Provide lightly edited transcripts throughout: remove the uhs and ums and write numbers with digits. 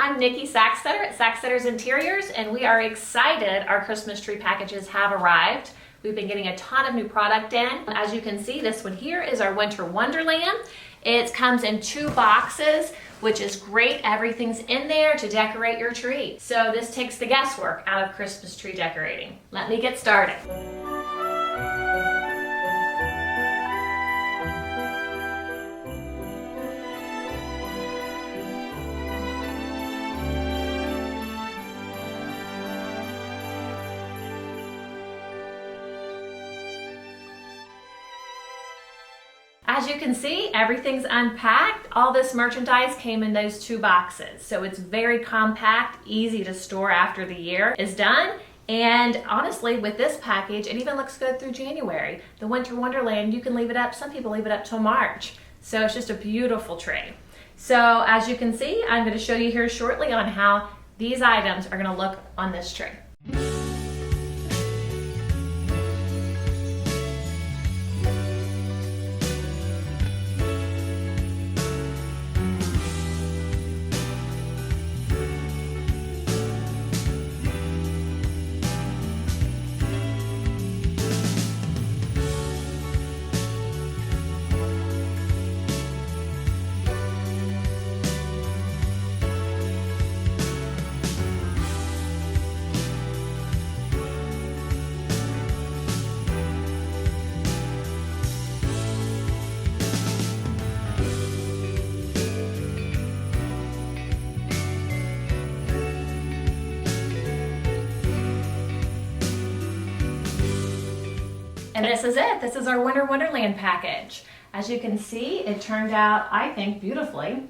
I'm Nikki Sacksteder at Sacksteder's Interiors, and we are excited our Christmas tree packages have arrived. We've been getting a ton of new product in. As you can see, this one here is our Winter Wonderland. It comes in 2 boxes, which is great. Everything's in there to decorate your tree. So this takes the guesswork out of Christmas tree decorating. Let me get started. As you can see, everything's unpacked. All this merchandise came in those 2 boxes. So it's very compact, easy to store after the year is done. And honestly, with this package, it even looks good through January. The Winter Wonderland, you can leave it up. Some people leave it up till March. So it's just a beautiful tree. So as you can see, I'm going to show you here shortly on how these items are going to look on this tree. And this is it. This is our Winter Wonderland package. As you can see, it turned out, I think, beautifully.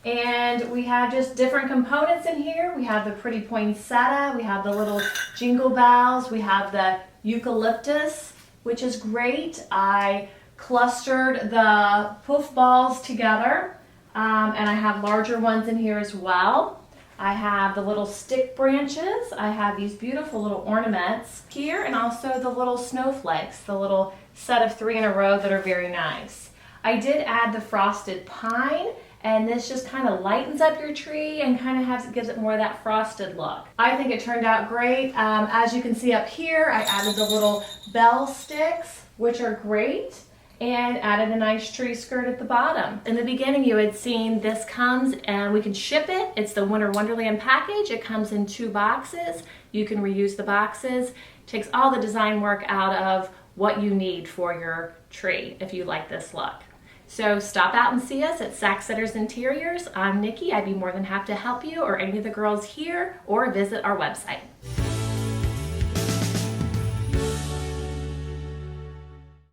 And we have just different components in here. We have the pretty poinsettia, we have the little jingle bells, we have the eucalyptus, which is great. I clustered the poof balls together, and I have larger ones in here as well. I have the little stick branches. I have these beautiful little ornaments here, and also the little snowflakes, the little set of 3 in a row that are very nice. I did add the frosted pine, and this just kind of lightens up your tree and kind of gives it more of that frosted look. I think it turned out great. As you can see up here, I added the little bell sticks, which are great, and added a nice tree skirt at the bottom. In the beginning, you had seen this comes and we can ship it. It's the Winter Wonderland package. It comes in 2 boxes. You can reuse the boxes. Takes all the design work out of what you need for your tree if you like this look. So stop out and see us at Sacksteder's Interiors. I'm Nikki. I'd be more than happy to help you or any of the girls here, or visit our website.